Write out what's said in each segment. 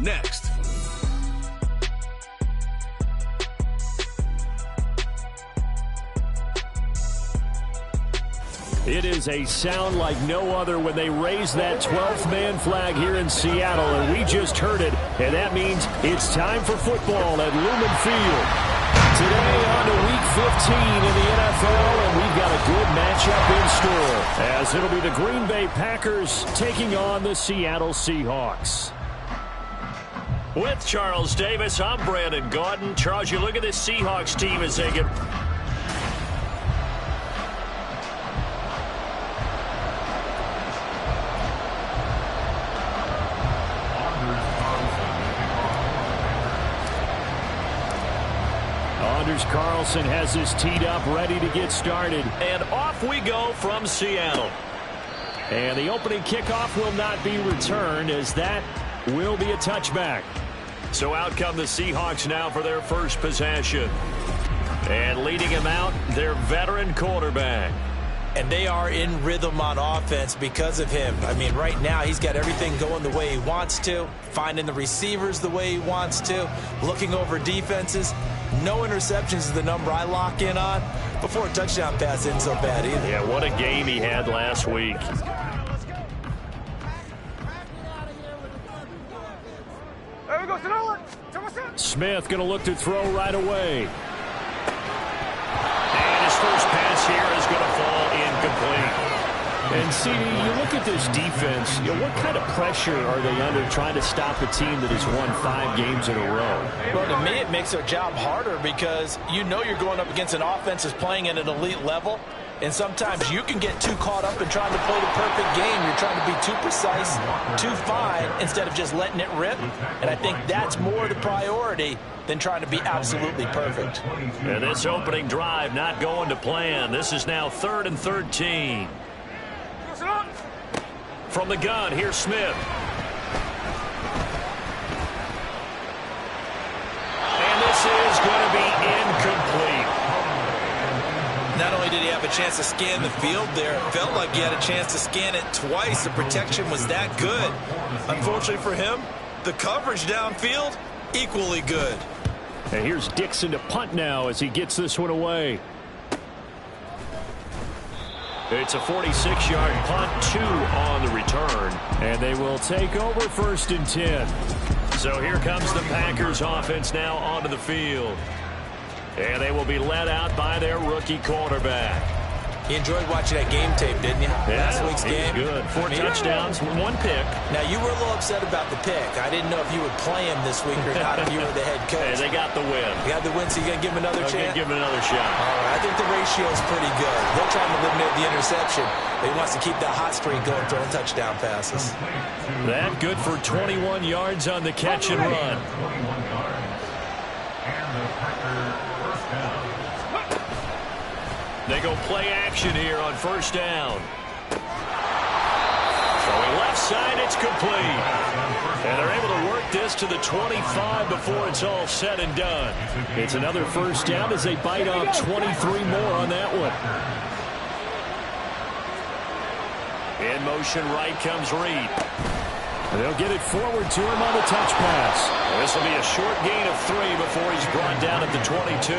next. It is a sound like no other when they raise that 12th man flag here in Seattle, and we just heard it, and that means it's time for football at Lumen Field. Today on to Week 15 in the NFL, and we've got a good matchup in store, as it'll be the Green Bay Packers taking on the Seattle Seahawks. With Charles Davis, I'm Brandon Gaudin. Charles, you look at this Seahawks team as they get... Carlson has this teed up, ready to get started. And off we go from Seattle. And the opening kickoff will not be returned, as that will be a touchback. So out come the Seahawks now for their first possession. And leading him out, their veteran quarterback. And they are in rhythm on offense because of him. I mean, right now he's got everything going the way he wants to, finding the receivers the way he wants to, looking over defenses. No interceptions is the number I lock in on. Before a touchdown pass isn't so bad either. Yeah, what a game he had last week. Smith going to look to throw right away. And his first pass here is going to fall incomplete. And, CD, you look at this defense, what kind of pressure are they under trying to stop a team that has won 5 games in a row? Well, to me, it makes their job harder because you know you're going up against an offense that's playing at an elite level. And sometimes you can get too caught up in trying to play the perfect game. You're trying to be too precise, too fine, instead of just letting it rip. And I think that's more the priority than trying to be absolutely perfect. And this opening drive not going to plan. This is now 3rd and 13. From the gun, here's Smith. And this is going to be incomplete. Not only did he have a chance to scan the field there, it felt like he had a chance to scan it twice. The protection was that good. Unfortunately for him, the coverage downfield, equally good. And here's Dixon to punt now as he gets this one away. It's a 46-yard punt, 2 on the return. And they will take over 1st and 10. So here comes the Packers offense now onto the field. And they will be led out by their rookie quarterback. You enjoyed watching that game tape, didn't you? Yeah, Last week's game. Good. 4 touchdowns, 1 pick. Now, you were a little upset about the pick. I didn't know if you would play him this week or not if you were the head coach. Hey, they got the win. You got the win, so you're going to give him another chance? Give him another shot. All right, I think the ratio is pretty good. They're trying to eliminate the interception. He wants to keep that hot streak going, throwing touchdown passes. That good for 21 yards on the catch and run. They go play action here on 1st down. Throwing left side, it's complete. And they're able to work this to the 25 before it's all said and done. It's another 1st down as they bite off 23 more on that one. In motion right comes Reed. They'll get it forward to him on the touch pass. This will be a short gain of 3 before he's brought down at the 22.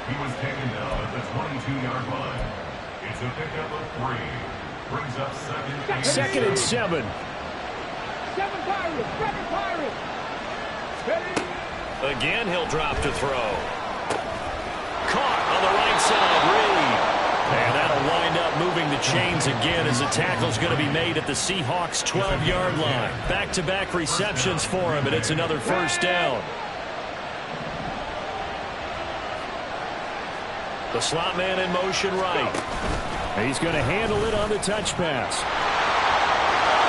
He was taken down at the 22-yard line. It's a pickup of 3. Brings up 2nd and 7. 7 Pirates. Again, he'll drop to throw. Caught on the right side, Reed. And that'll wind up moving the chains again as the tackle's going to be made at the Seahawks' 12-yard line. Back-to-back receptions for him, and it's another 1st down. The slot man in motion right. He's going to handle it on the touch pass.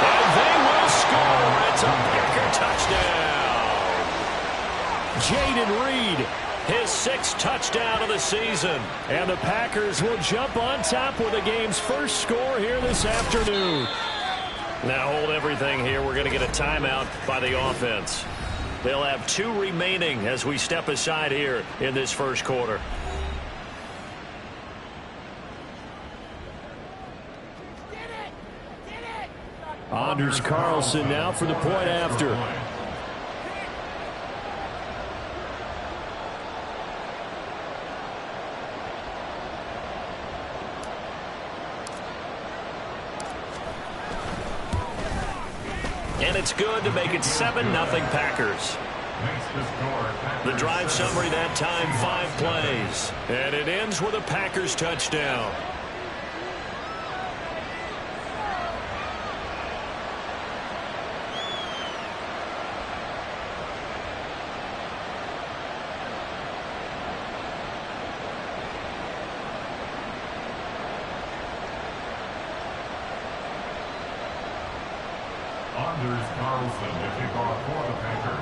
And they will score. It's a Packer touchdown. Jaden Reed, his 6th touchdown of the season. And the Packers will jump on top with the game's first score here this afternoon. Now hold everything here. We're going to get a timeout by the offense. They'll have 2 remaining as we step aside here in this first quarter. Anders Carlson now for the point after. it's good to make it 7-0 Packers. The drive summary that time, 5 plays. And it ends with a Packers touchdown. Anders Carlson to kick off for the Packers.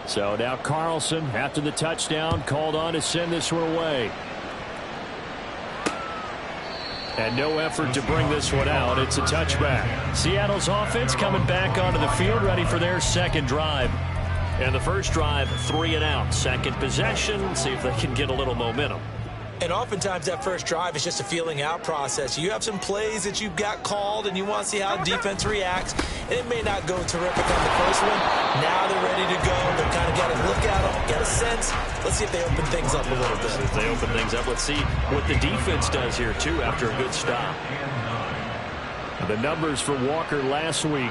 So now Carlson, after the touchdown, called on to send this one away. And no effort to bring this one out. It's a touchback. Seattle's offense coming back onto the field, ready for their second drive. And the first drive, 3 and out. Second possession, see if they can get a little momentum. And oftentimes that first drive is just a feeling out process. You have some plays that you've got called and you want to see how defense reacts. And it may not go terrific on the first one. Now they're ready to go. They've kind of got to look at them, get a sense. Let's see if they open things up a little bit. If they open things up, let's see what the defense does here, too, after a good stop. The numbers for Walker last week.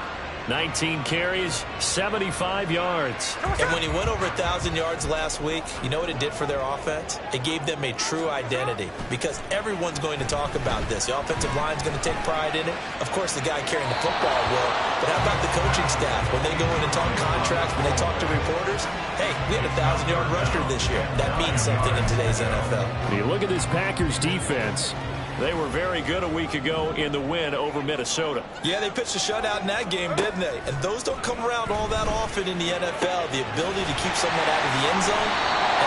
19 carries, 75 yards. And when he went over 1,000 yards last week, you know what it did for their offense? It gave them a true identity because everyone's going to talk about this. The offensive line's going to take pride in it. Of course, the guy carrying the football will. But how about the coaching staff? When they go in and talk contracts, when they talk to reporters, hey, we had a 1,000-yard rusher this year. That means something in today's NFL. When you look at this Packers defense, they were very good a week ago in the win over Minnesota. Yeah, they pitched a shutout in that game, didn't they? And those don't come around all that often in the NFL. The ability to keep someone out of the end zone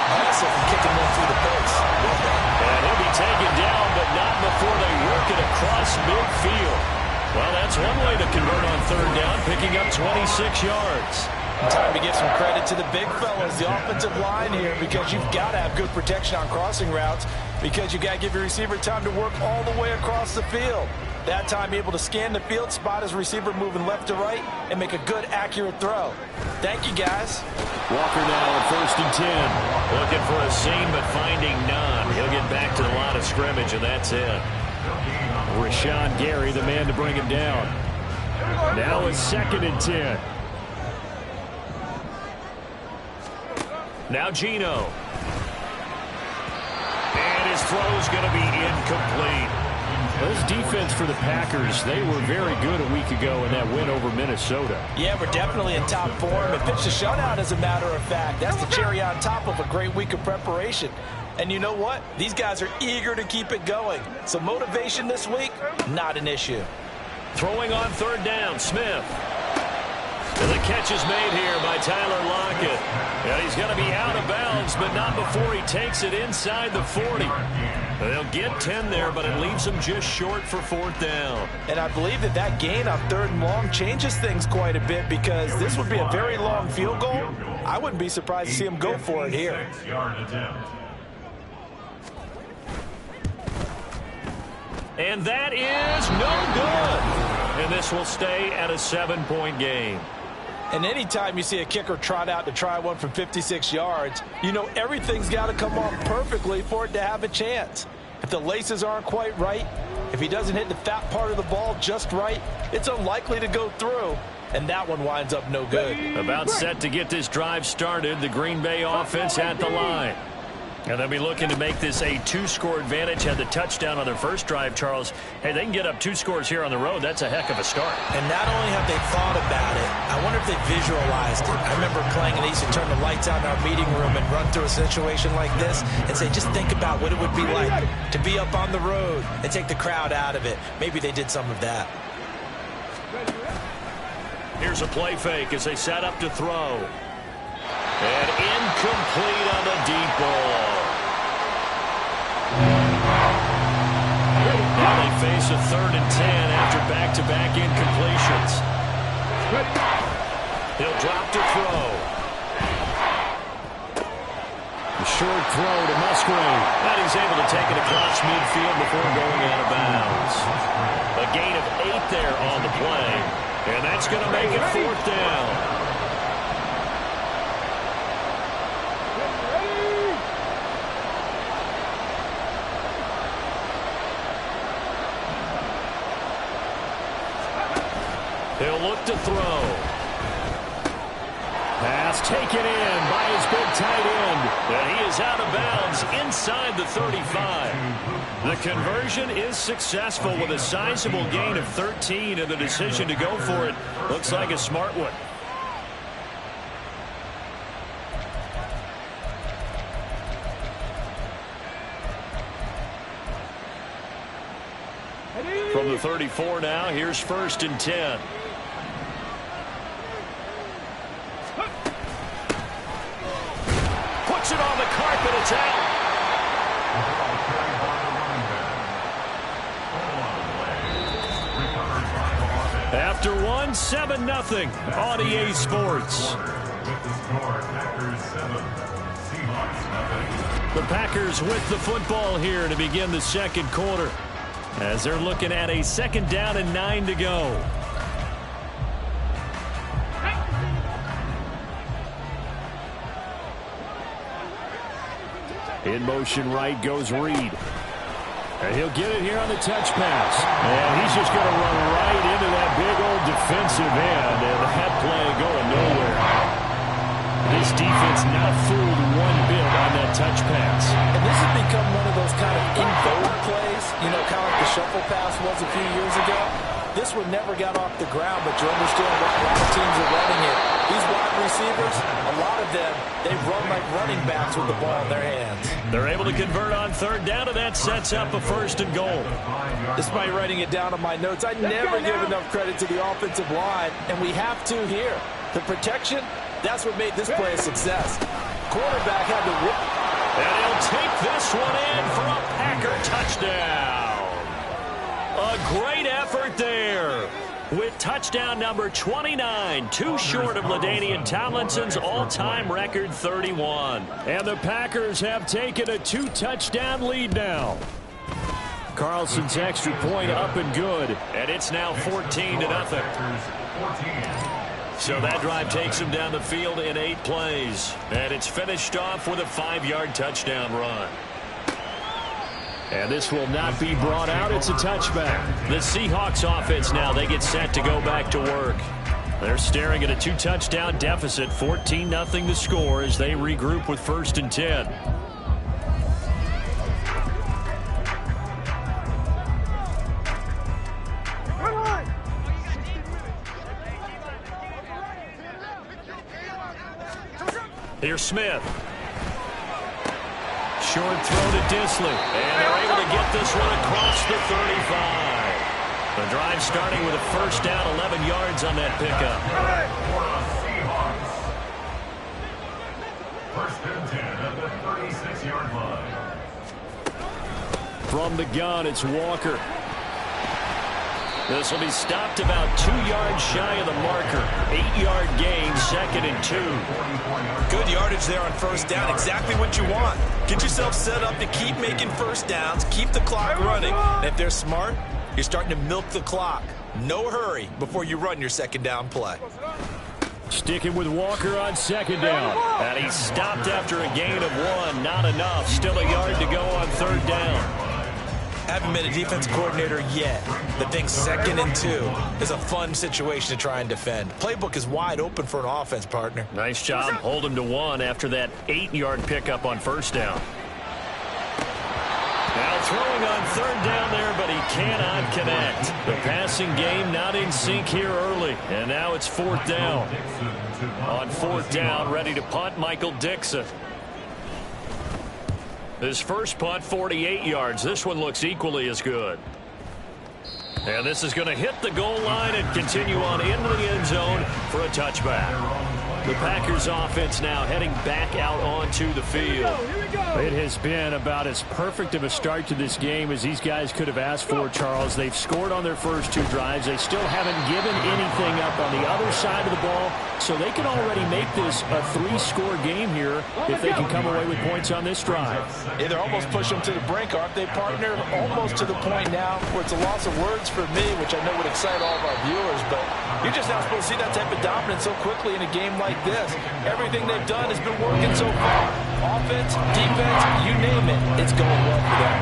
and also from kicking one through the post. Well done. And he'll be taken down, but not before they work it across midfield. Well, that's one way to convert on third down, picking up 26 yards. Time to give some credit to the big fellas, the offensive line here, because you've got to have good protection on crossing routes because you've got to give your receiver time to work all the way across the field. That time able to scan the field, spot his receiver moving left to right, and make a good, accurate throw. Thank you, guys. Walker now at 1st and 10. Looking for a seam, but finding none. He'll get back to the line of scrimmage, and that's it. Rashawn Gary, the man to bring him down. Now it's 2nd and 10. Now Geno. And his throw's going to be incomplete. This defense for the Packers, they were very good a week ago in that win over Minnesota. Yeah, we're definitely in top form. And pitched a shutout, as a matter of fact. That's the cherry on top of a great week of preparation. And you know what? These guys are eager to keep it going. So motivation this week, not an issue. Throwing on third down, Smith. And the catch is made here by Tyler Lockett. And he's going to be out of bounds, but not before he takes it inside the 40. They'll get 10 there, but it leaves them just short for 4th down. And I believe that gain on 3rd and long changes things quite a bit because this would be a very long field goal. I wouldn't be surprised to see him go for it here. And that is no good. And this will stay at a 7-point game. And anytime you see a kicker trot out to try one from 56 yards, you know everything's got to come off perfectly for it to have a chance. If the laces aren't quite right, if he doesn't hit the fat part of the ball just right, it's unlikely to go through. And that one winds up no good. About set to get this drive started, the Green Bay offense at the line. And they'll be looking to make this a 2-score advantage. Had the touchdown on their first drive, Charles. Hey, they can get up 2 scores here on the road. That's a heck of a start. And not only have they thought about it, I wonder if they visualized it. I remember playing and they used to turn the lights out in our meeting room and run through a situation like this and say, just think about what it would be like to be up on the road and take the crowd out of it. Maybe they did some of that. Here's a play fake as they set up to throw. And incomplete on the deep ball. Now they face a 3rd and 10 after back-to-back incompletions. He'll drop to throw. The short throw to Musgrave. And he's able to take it across midfield before going out of bounds. A gain of 8 there on the play. And that's going to make it 4th down. He'll look to throw. Pass taken in by his big tight end. And he is out of bounds inside the 35. The conversion is successful with a sizable gain of 13, and the decision to go for it looks like a smart one. From the 34 now, here's 1st and 10. Puts it on the carpet, it's out. After one, 7-0 on EA Sports. The Packers with the football here to begin the second quarter, as they're looking at a 2nd down and 9 to go. In motion right goes Reed. And he'll get it here on the touch pass. And he's just going to run right into that big old defensive end. And that play going nowhere. This defense not fooled one bit on that touch pass. And this has become one of those kind of in vogue plays, you know, kind of like the shuffle pass was a few years ago. This one never got off the ground, but you understand why a lot of teams are running it. These wide receivers, a lot of them, they run like running backs with the ball in their hands. They're able to convert on 3rd down, and that sets up a 1st and goal. Despite writing it down on my notes, I never give enough credit to the offensive line, and we have to here. The protection, that's what made this play a success. Quarterback had to rip. And he'll take this one in for a Packer touchdown. A great effort there. With touchdown number 29, too short of LaDainian Tomlinson's all-time record 31. And the Packers have taken a 2-touchdown lead now. Carlson's extra point up and good. And it's now 14-0. So that drive takes him down the field in 8 plays. And it's finished off with a 5-yard touchdown run. And this will not be brought out. It's a touchback. The Seahawks offense now, they get set to go back to work. They're staring at a 2-touchdown deficit, 14-0 the score as they regroup with 1st and 10. Here's Smith. Short throw to Disley. And they're able to get this one across the 35. The drive starting with a 1st down, 11 yards on that pickup. 1st and 10 at the 36-yard line. From the gun, it's Walker. This will be stopped about 2 yards shy of the marker. 8-yard gain, 2nd and 2. Good yardage there on 1st down. Exactly what you want. Get yourself set up to keep making 1st downs, keep the clock running. And if they're smart, you're starting to milk the clock. No hurry before you run your 2nd down play. Sticking with Walker on 2nd down. And he's stopped after a gain of 1. Not enough. Still a yard to go on 3rd down. Haven't been a defense coordinator yet, but think 2nd and 2 is a fun situation to try and defend. Playbook is wide open for an offense, partner. Nice job. Hold him to 1 after that 8-yard pickup on 1st down. Now throwing on 3rd down there, but he cannot connect. The passing game not in sync here early, and now it's 4th down. On 4th down, ready to punt, Michael Dixon. His first punt, 48 yards. This one looks equally as good. And this is going to hit the goal line and continue on into the end zone for a touchback. The Packers offense now heading back out onto the field. It has been about as perfect of a start to this game as these guys could have asked for, Charles. They've scored on their first 2 drives. They still haven't given anything up on the other side of the ball, so they can already make this a 3-score game here if they can come away with points on this drive. Yeah, they're almost pushing them to the brink, aren't they, partner? Almost to the point now where it's a loss of words for me, which I know would excite all of our viewers, but you're just not supposed to see that type of dominance so quickly in a game like this. Everything they've done has been working so far. Offense, defense, you name it, it's going well for them.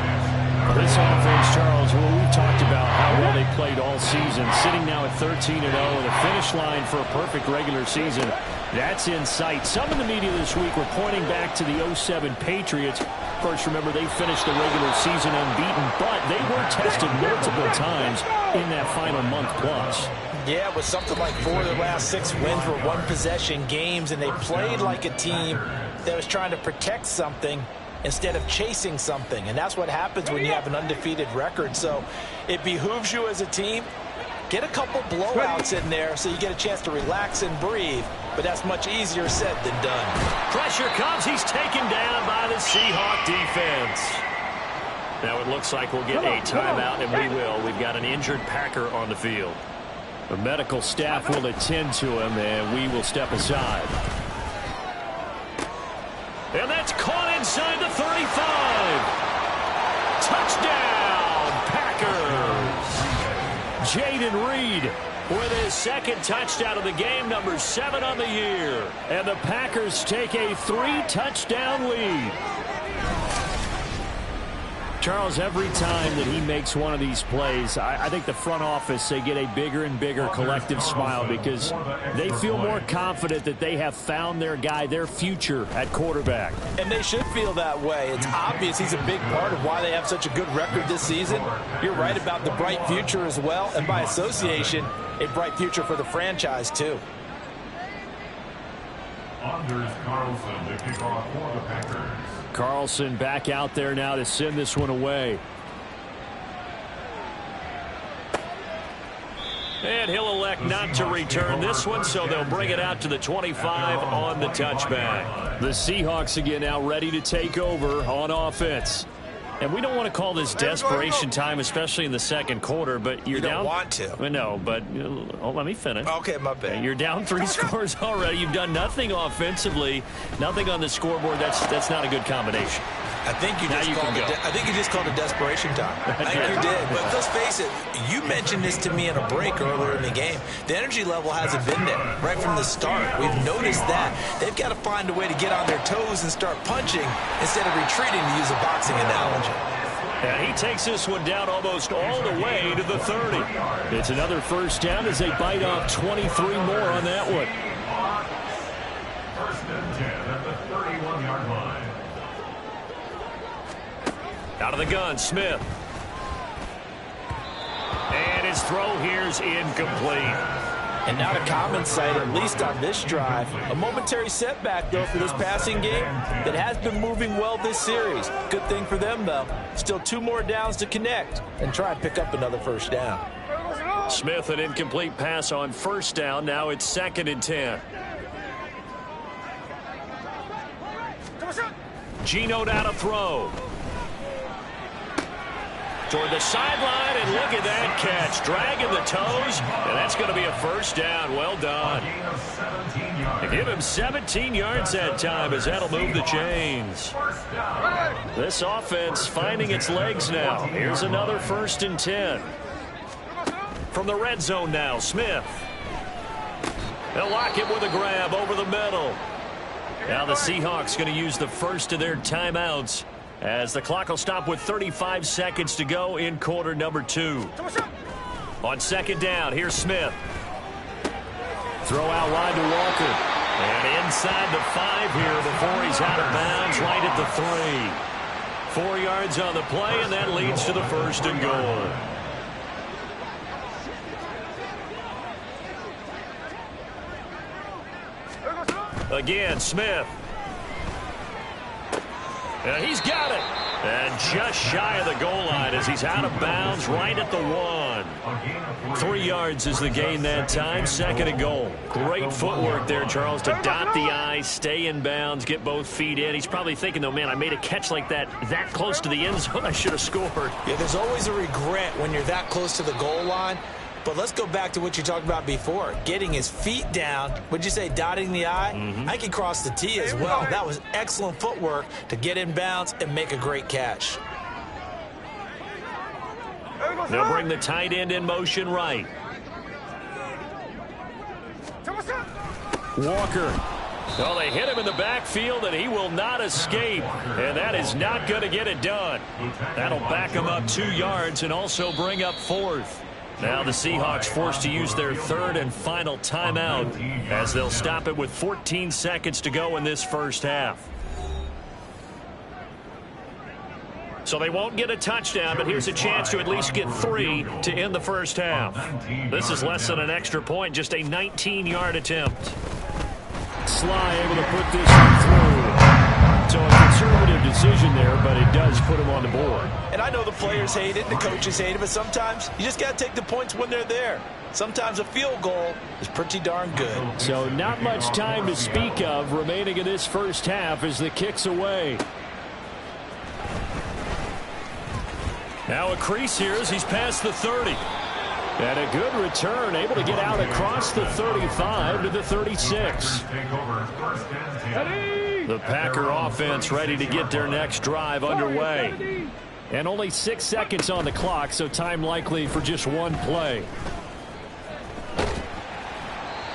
This offense, Charles, well, we've talked about how well they played all season, sitting now at 13-0 and a finish line for a perfect regular season. That's in sight. Some in the media this week were pointing back to the 07 Patriots. Of course, remember, they finished the regular season unbeaten, but they were tested multiple times in that final month plus. Yeah, it was something like 4 of their last 6 wins were one-possession games, and they played like a team that was trying to protect something instead of chasing something. And that's what happens when you have an undefeated record. So it behooves you as a team, get a couple blowouts in there so you get a chance to relax and breathe. But that's much easier said than done. Pressure comes. He's taken down by the Seahawks defense. Now it looks like we'll get a timeout, and we will. We've got an injured Packer on the field. The medical staff will attend to him, and we will step aside. And that's caught inside the 35. Touchdown, Packers. Jaden Reed with his second touchdown of the game, number 7 on the year. And the Packers take a 3-touchdown lead. Charles, every time that he makes one of these plays, I think the front office, they get a bigger and bigger collective smile because they feel more confident that they have found their guy, their future at quarterback. And they should feel that way. It's obvious he's a big part of why they have such a good record this season. You're right about the bright future as well, and by association, a bright future for the franchise too. Anders Carlson to kick off for the Packers. Carlson back out there now to send this one away. And he'll elect not to return this one, so they'll bring it out to the 25 on the touchback. The Seahawks again now ready to take over on offense. And we don't want to call this desperation time, especially in the second quarter, but you're down. You don't want to. No, but let me finish. Okay, my bad. You're down 3 scores already. You've done nothing offensively, nothing on the scoreboard. That's not a good combination. I think you just called it desperation time. I think you did. But let's face it, you mentioned this to me in a break earlier in the game. The energy level hasn't been there right from the start. We've noticed that. They've got to find a way to get on their toes and start punching instead of retreating, to use a boxing analogy. And he takes this one down almost all the way to the 30. It's another first down as they bite off 23 more on that one. First and 10 at the 31-yard line. Out of the gun, Smith. And his throw here's incomplete. And not a common sight, at least on this drive. A momentary setback, though, for this passing game that has been moving well this series. Good thing for them, though. Still 2 more downs to connect and try and pick up another first down. Smith, an incomplete pass on first down. Now it's 2nd and 10. Geno out of throw. Toward the sideline, and look at that catch. Dragging the toes, and that's going to be a first down. Well done. Give him 17 yards that time, as that'll move the chains. This offense finding its legs now. Here's another 1st and 10. From the red zone now, Smith. They'll lock it with a grab over the middle. Now the Seahawks going to use the first of their timeouts, as the clock will stop with 35 seconds to go in quarter number 2. On 2nd down, here's Smith. Throw out wide to Walker. And inside the 5 here before he's out of bounds, right at the 3. 4 yards on the play, and that leads to the 1st and goal. Again, Smith. And he's got it. And just shy of the goal line as he's out of bounds right at the 1. 3 yards is the gain that time. 2nd and goal. Great footwork there, Charles, to dot the I, stay in bounds, get both feet in. He's probably thinking, though, man, I made a catch like that close to the end zone. I should have scored. Yeah, there's always a regret when you're that close to the goal line. But let's go back to what you talked about before. Getting his feet down. Would you say dotting the I? I can cross the T as well. That was excellent footwork to get in bounds and make a great catch. They'll bring the tight end in motion right. Walker Well, they hit him in the backfield, and he will not escape. And that is not going to get it done. That'll back him up 2 yards and also bring up 4th. Now the Seahawks forced to use their 3rd and final timeout as they'll stop it with 14 seconds to go in this first half. So they won't get a touchdown, but here's a chance to at least get 3 to end the first half. This is less than an extra point, just a 19-yard attempt. Sly able to put this one through. So a conservative decision there, but it does put him on the board. And I know the players hate it, the coaches hate it, but sometimes you just got to take the points when they're there. Sometimes a field goal is pretty darn good. So not much time to speak of remaining in this first half as the kick's away. Now a crease here as he's past the 30. And a good return, able to get out across the 35 to the 36. The Packer offense ready to get their next drive underway. And only 6 seconds on the clock, so time likely for just one play.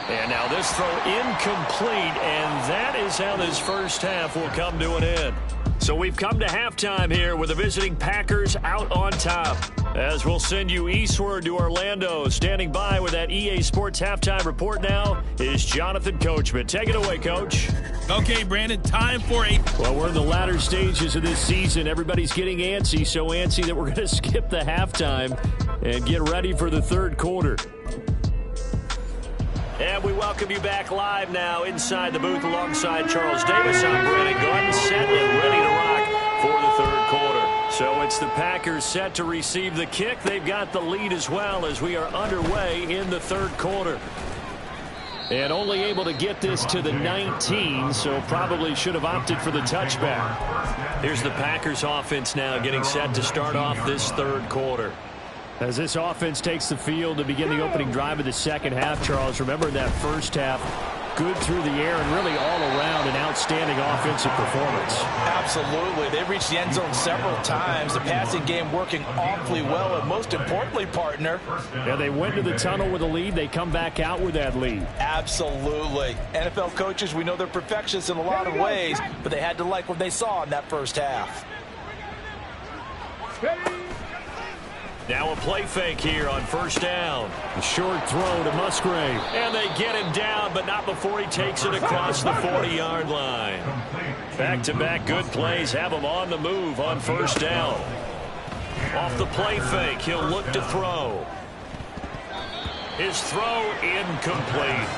And now this throw incomplete, and that is how this first half will come to an end. So we've come to halftime here with the visiting Packers out on top. As we'll send you eastward to Orlando. Standing by with that EA Sports halftime report now is Jonathan Coachman. Take it away, Coach. Okay, Brandon, time for Well, we're in the latter stages of this season. Everybody's getting antsy, so antsy that we're going to skip the halftime and get ready for the third quarter. And we welcome you back live now inside the booth alongside Charles Davis. I'm Brandon Gordon, set and ready to rock for the third quarter. So it's the Packers set to receive the kick. They've got the lead as well as we are underway in the third quarter. And only able to get this to the 19, so probably should have opted for the touchback. Here's the Packers offense now getting set to start off this third quarter. As this offense takes the field to begin the opening drive of the second half, Charles, remember that first half, good through the air and really all around an outstanding offensive performance. Absolutely. They reached the end zone several times. The passing game working awfully well, and most importantly, partner. Yeah, they went to the tunnel with a lead. They come back out with that lead. Absolutely. NFL coaches, we know they're perfectionists in a lot of ways, but they had to like what they saw in that first half. Now a play fake here on first down. A short throw to Musgrave. And they get him down, but not before he takes it across the 40-yard line. Back-to-back good plays have him on the move on first down. Off the play fake, he'll look to throw. His throw incomplete.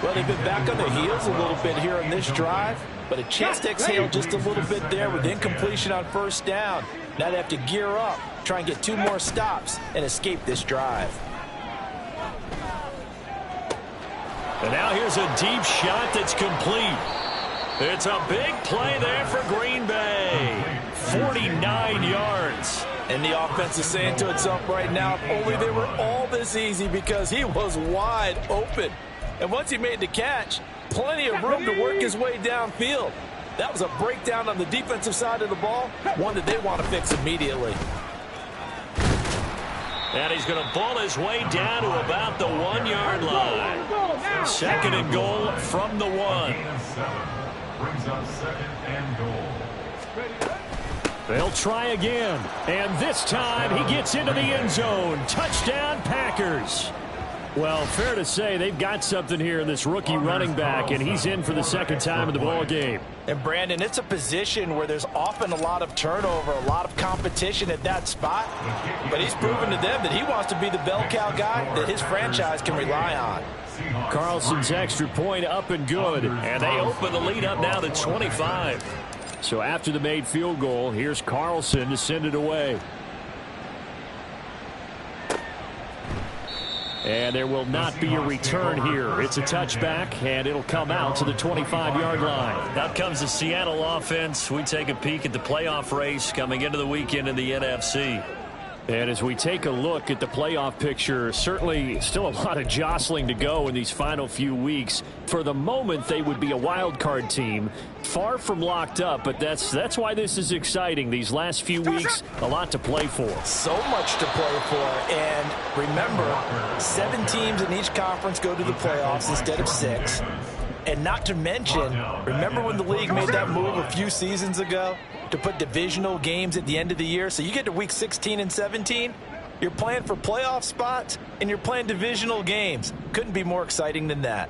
Well, they've been back on their heels a little bit here in this drive, but a chance to exhale just a little bit there with incompletion on first down. Now they have to gear up, try and get 2 more stops, and escape this drive. And now here's a deep shot that's complete. It's a big play there for Green Bay. 49 yards. And the offense is saying to itself right now, if only they were all this easy, because he was wide open. And once he made the catch, plenty of room to work his way downfield. That was a breakdown on the defensive side of the ball, one that they want to fix immediately. And he's going to ball his way down to about the 1-yard line. Second and goal from the 1. Brings up second and goal. They'll try again. And this time he gets into the end zone. Touchdown, Packers. Well, fair to say they've got something here in this rookie running back, and he's in for the second time in the ball game. And, Brandon, it's a position where there's often a lot of turnover, a lot of competition at that spot. But he's proven to them that he wants to be the bell cow guy that his franchise can rely on. Carlson's extra point up and good, and they open the lead up now to 25. So after the made field goal, here's Carlson to send it away. And there will not be a return here. It's a touchback, and it'll come out to the 25-yard line. Out comes the Seattle offense. We take a peek at the playoff race coming into the weekend in the NFC. And as we take a look at the playoff picture, certainly still a lot of jostling to go in these final few weeks. For the moment, they would be a wild card team, far from locked up, but that's why this is exciting. These last few weeks, a lot to play for. So much to play for, and remember, 7 teams in each conference go to the playoffs instead of 6. And not to mention, remember when the league made that move a few seasons ago to put divisional games at the end of the year? So you get to week 16 and 17, you're playing for playoff spots, and you're playing divisional games. Couldn't be more exciting than that.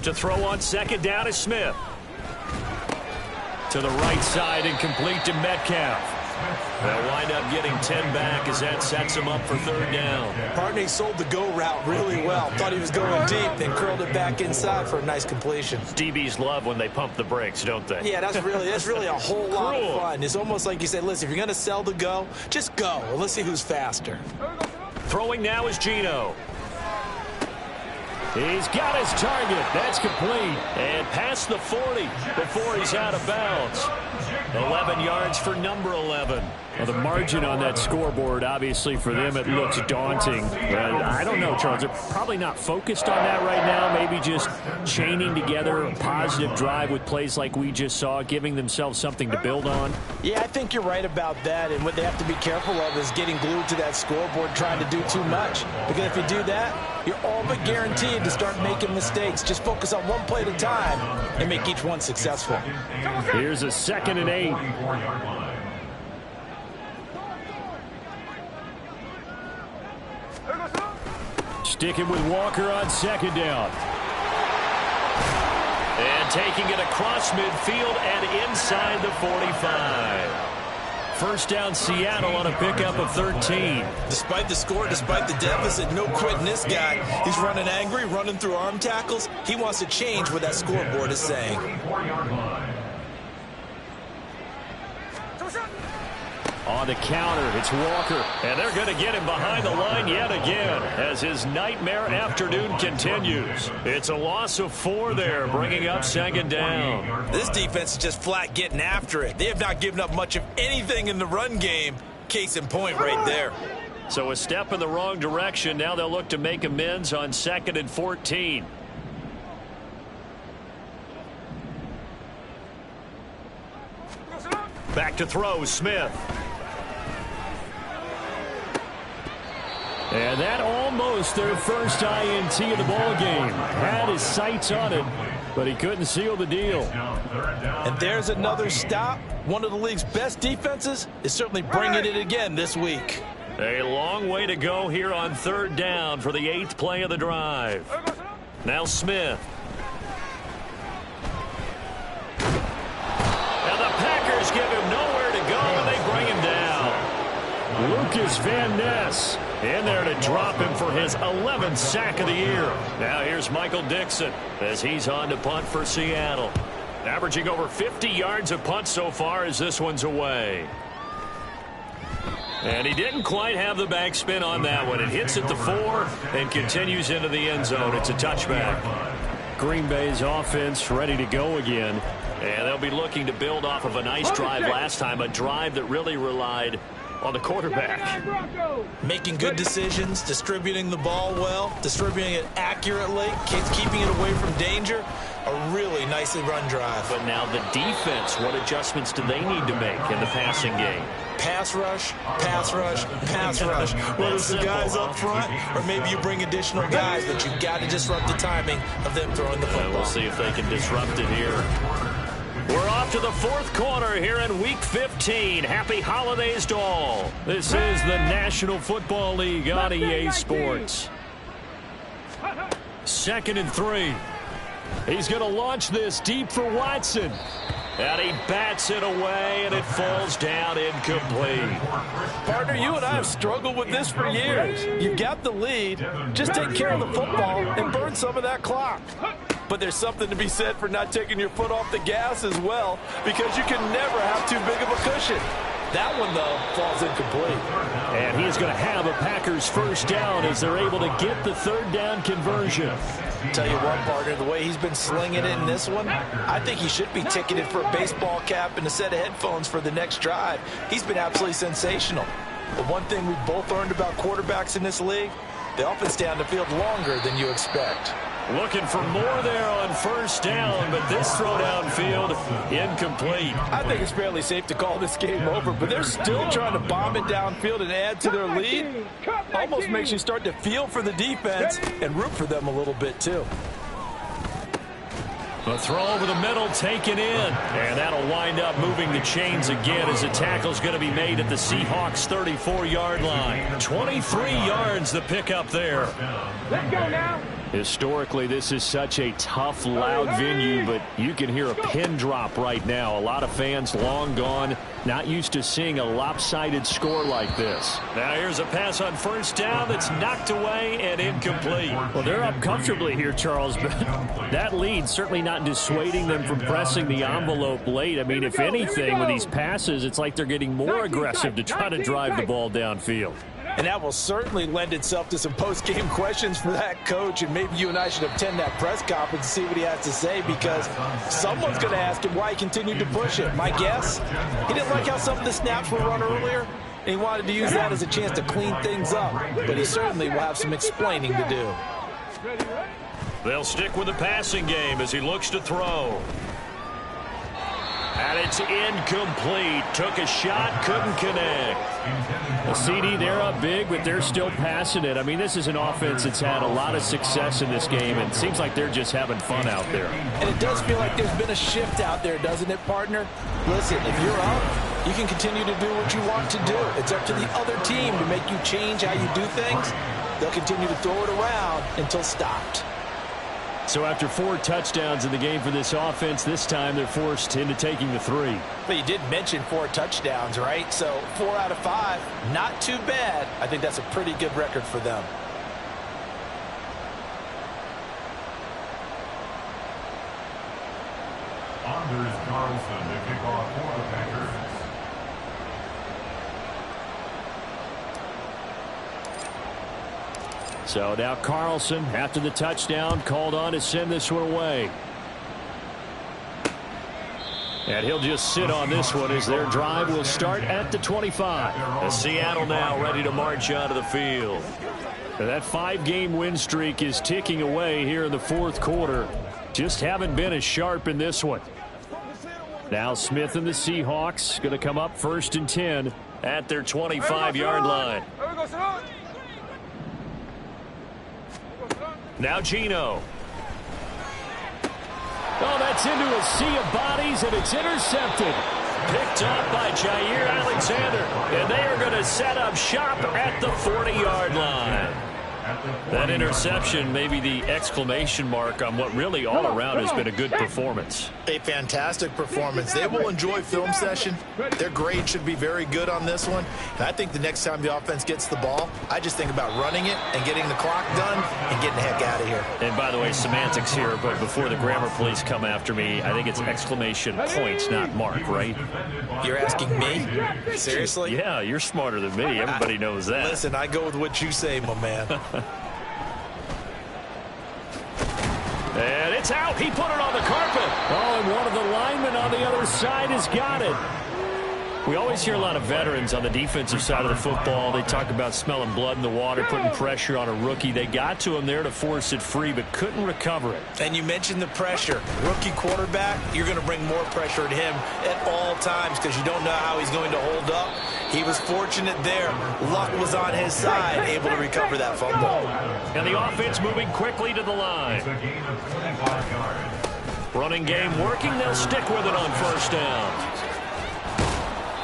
To throw on second down is Smith. To the right side and complete to Metcalf. They'll wind up getting 10 back as that sets him up for third down. Partney sold the go route really well. Thought he was going deep, then curled it back inside for a nice completion. DBs love when they pump the brakes, don't they? Yeah, that's really a whole lot of fun. It's almost like you said, listen, if you're going to sell the go, just go. Well, let's see who's faster. Throwing now is Geno. He's got his target. That's complete. And past the 40 before he's out of bounds. 11 yards for number 11. Well, the margin on that scoreboard, obviously, for them, it looks daunting. But I don't know, Charles. They're probably not focused on that right now. Maybe just chaining together a positive drive with plays like we just saw, giving themselves something to build on. Yeah, I think you're right about that. And what they have to be careful of is getting glued to that scoreboard trying to do too much. Because if you do that, you're all but guaranteed to start making mistakes. Just focus on one play at a time and make each one successful. Here's a 2nd and 8. Sticking with Walker on second down. And taking it across midfield and inside the 45. First down, Seattle on a pickup of 13. Despite the score, despite the deficit, no quitting this guy. He's running angry, running through arm tackles. He wants to change what that scoreboard is saying. On the counter, it's Walker. And they're going to get him behind the line yet again as his nightmare afternoon continues. It's a loss of 4 there, bringing up 2nd down. This defense is just flat getting after it. They have not given up much of anything in the run game. Case in point right there. So a step in the wrong direction. Now they'll look to make amends on 2nd and 14. Back to throw, Smith. And that almost their first INT of the ball game. Had his sights on it, but he couldn't seal the deal. And there's another stop. One of the league's best defenses is certainly bringing it again this week. A long way to go here on 3rd down for the 8th play of the drive. Now Smith. And the Packers give him nowhere to go, and they bring him down. Lucas Van Ness in there to drop him for his 11th sack of the year. Now here's Michael Dixon as he's on to punt for Seattle. Averaging over 50 yards of punt so far as this one's away. And he didn't quite have the backspin on that one. It hits at the 4 and continues into the end zone. It's a touchback. Green Bay's offense ready to go again. And they'll be looking to build off of a nice drive last time, a drive that really relied on the quarterback. Making good decisions, distributing the ball well, distributing it accurately, keeping it away from danger. A really nicely run drive. But now the defense, what adjustments do they need to make in the passing game? Pass rush, pass rush, pass rush. Whether it's the guys up front or maybe you bring additional guys, but you've got to disrupt the timing of them throwing the football. We'll see if they can disrupt it here. We're off to the 4th quarter here in Week 15. Happy holidays to all. This is the National Football League on EA Sports. 2nd and 3. He's going to launch this deep for Watson. And he bats it away, and it falls down incomplete. Partner, you and I have struggled with this for years. You've got the lead. Just take care of the football and burn some of that clock. But there's something to be said for not taking your foot off the gas as well, because you can never have too big of a cushion. That one, though, falls incomplete. And he's going to have a Packers first down as they're able to get the 3rd down conversion. Tell you what, partner, the way he's been slinging it in this one, I think he should be ticketed for a baseball cap and a set of headphones for the next drive. He's been absolutely sensational. But one thing we've both learned about quarterbacks in this league, they often stay on the field longer than you expect. Looking for more there on first down, but this throw downfield incomplete. I think it's fairly safe to call this game over, but they're still trying to bomb it downfield and add to their lead. Almost makes you start to feel for the defense and root for them a little bit too. The throw over the middle taken in. And that'll wind up moving the chains again as the tackle's going to be made at the Seahawks 34-yard line. 23 yards the pickup there. Let's go now. Historically, this is such a tough, loud venue, but you can hear a pin drop right now. A lot of fans long gone, not used to seeing a lopsided score like this. Now here's a pass on first down that's knocked away and incomplete. Well, they're up comfortably here, Charles, but that lead certainly not dissuading them from pressing the envelope late. I mean, if anything, with these passes, it's like they're getting more aggressive to try to drive the ball downfield. And that will certainly lend itself to some post-game questions for that coach, and maybe you and I should attend that press conference and see what he has to say, because someone's going to ask him why he continued to push it. My guess, he didn't like how some of the snaps were run earlier, and he wanted to use that as a chance to clean things up, but he certainly will have some explaining to do. They'll stick with the passing game as he looks to throw. And it's incomplete. Took a shot, couldn't connect. The CD, they're up big, but they're still passing it. I mean, this is an offense that's had a lot of success in this game, and it seems like they're just having fun out there. And it does feel like there's been a shift out there, doesn't it, partner? Listen, if you're up, you can continue to do what you want to do. It's up to the other team to make you change how you do things. They'll continue to throw it around until stopped. So after 4 touchdowns in the game for this offense, this time they're forced into taking the 3. But you did mention 4 touchdowns, right? So 4 out of 5, not too bad. I think that's a pretty good record for them. Anders Carlson to kick off for the Packers. So now Carlson, after the touchdown, called on to send this one away. And he'll just sit on this one as their drive will start at the 25. And Seattle now ready to march onto the field. And that 5-game win streak is ticking away here in the 4th quarter. Just haven't been as sharp in this one. Now Smith and the Seahawks going to come up 1st and 10 at their 25-yard line. Now Geno. Oh, that's into a sea of bodies, and it's intercepted. Picked up by Jair Alexander, and they are going to set up shop at the 40-yard line. That interception may be the exclamation mark on what really all around has been a good performance. A fantastic performance. They will enjoy film session. Their grade should be very good on this one. And I think the next time the offense gets the ball, I just think about running it and getting the clock done and getting the heck out of here. And by the way, semantics here, but before the grammar police come after me, I think it's exclamation points, not mark, right? You're asking me? Seriously? Yeah, you're smarter than me. Everybody knows that. Listen, I go with what you say, my man. And it's out. He put it on the carpet. Oh, and one of the linemen on the other side has got it. We always hear a lot of veterans on the defensive side of the football. They talk about smelling blood in the water, putting pressure on a rookie. They got to him there to force it free, but couldn't recover it. And you mentioned the pressure. Rookie quarterback, you're going to bring more pressure to him at all times because you don't know how he's going to hold up. He was fortunate there. Luck was on his side, able to recover that fumble. And the offense moving quickly to the line. Running game working. They'll stick with it on first down.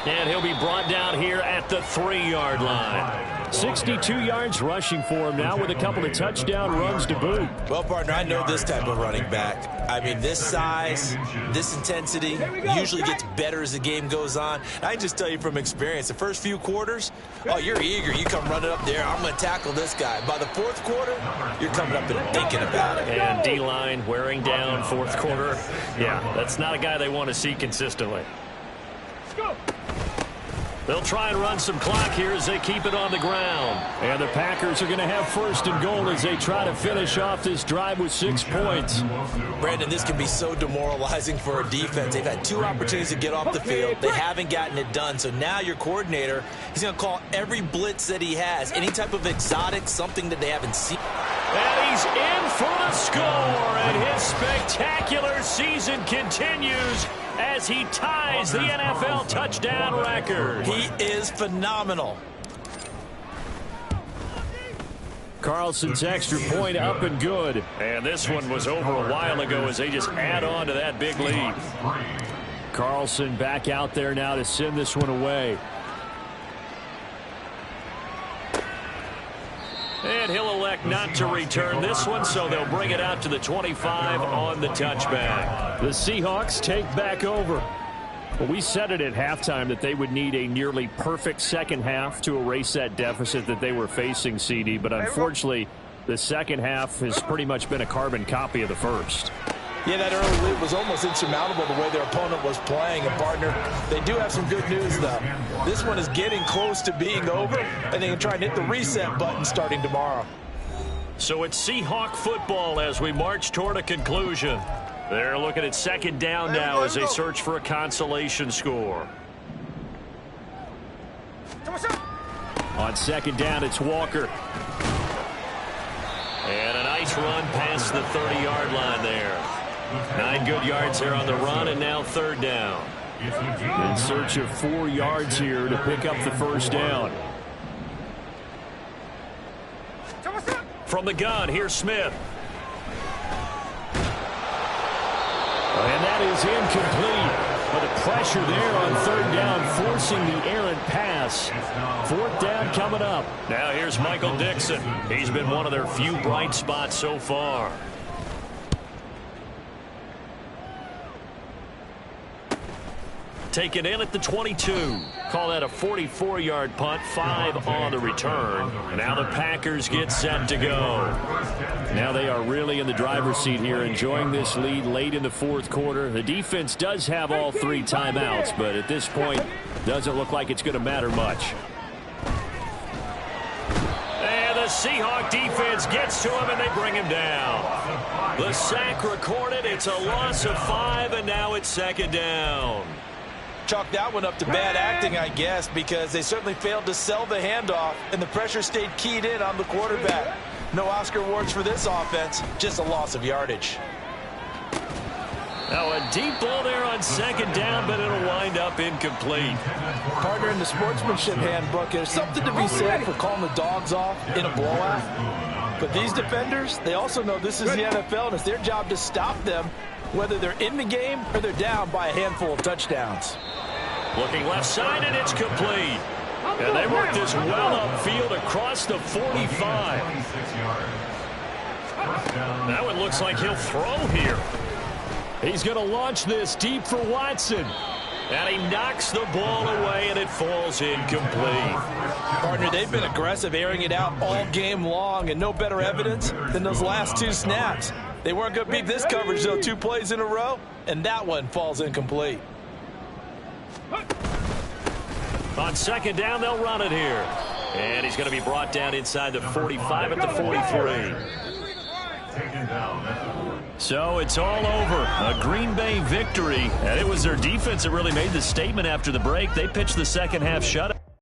And he'll be brought down here at the 3-yard line. 62 yards rushing for him now with a couple of touchdown runs to boot. Well, partner, I know this type of running back. I mean, this size, this intensity usually gets better as the game goes on. I can just tell you from experience, the first few quarters, oh, you're eager. You come running up there. I'm going to tackle this guy. By the 4th quarter, you're coming up and thinking about it. And D-line wearing down 4th quarter. Yeah, that's not a guy they want to see consistently. Let's go. They'll try and run some clock here as they keep it on the ground. And the Packers are going to have 1st and goal as they try to finish off this drive with 6 points. Brandon, this can be so demoralizing for a defense. They've had 2 opportunities to get off the field. They haven't gotten it done. So now your coordinator, he's going to call every blitz that he has, any type of exotic, something that they haven't seen. And he's in for the score, and his spectacular season continues as he ties the NFL touchdown record. He is phenomenal. Carlson's extra point up and good. And this one was over a while ago as they just add on to that big lead. Carlson back out there now to send this one away. And he'll elect not to return this one, so they'll bring it out to the 25 on the touchback. The Seahawks take back over. Well, we said it at halftime that they would need a nearly perfect second half to erase that deficit that they were facing, CD. But unfortunately, the second half has pretty much been a carbon copy of the first. Yeah, that early lead was almost insurmountable the way their opponent was playing. And, partner, they do have some good news, though. This one is getting close to being over, and they can try and hit the reset button starting tomorrow. So it's Seahawk football as we march toward a conclusion. They're looking at second down now as they search for a consolation score. On second down, it's Walker. And a nice run past the 30-yard line there. 9 good yards here on the run, and now third down. In search of 4 yards here to pick up the first down. From the gun, here's Smith. And that is incomplete. But the pressure there on third down, forcing the errant pass. Fourth down coming up. Now here's Michael Dixon. He's been one of their few bright spots so far. Taken in at the 22. Call that a 44-yard punt, 5 on the return. And now the Packers get set to go. Now they are really in the driver's seat here, enjoying this lead late in the fourth quarter. The defense does have all 3 timeouts, but at this point, doesn't look like it's going to matter much. And the Seahawk defense gets to him, and they bring him down. The sack recorded. It's a loss of 5, and now it's second down. Chalk that one up to bad acting, I guess, because they certainly failed to sell the handoff, and the pressure stayed keyed in on the quarterback. No Oscar awards for this offense, just a loss of yardage. Now a deep ball there on second down, but it'll wind up incomplete. Partner, in the sportsmanship handbook, there's something to be said for calling the dogs off in a blowout. But these defenders, they also know this is the NFL, and it's their job to stop them, whether they're in the game or they're down by a handful of touchdowns. Looking left side, and it's complete. And they work this well upfield across the 45. That one looks like he'll throw here. He's going to launch this deep for Watson. And he knocks the ball away, and it falls incomplete. Partner, they've been aggressive, airing it out all game long, and no better evidence than those last 2 snaps. They weren't going to beat this coverage, though, 2 plays in a row, and that one falls incomplete. On second down, they'll run it here. And he's going to be brought down inside the 45 at the 43. So it's all over. A Green Bay victory. And it was their defense that really made the statement after the break. They pitched the second half shutout.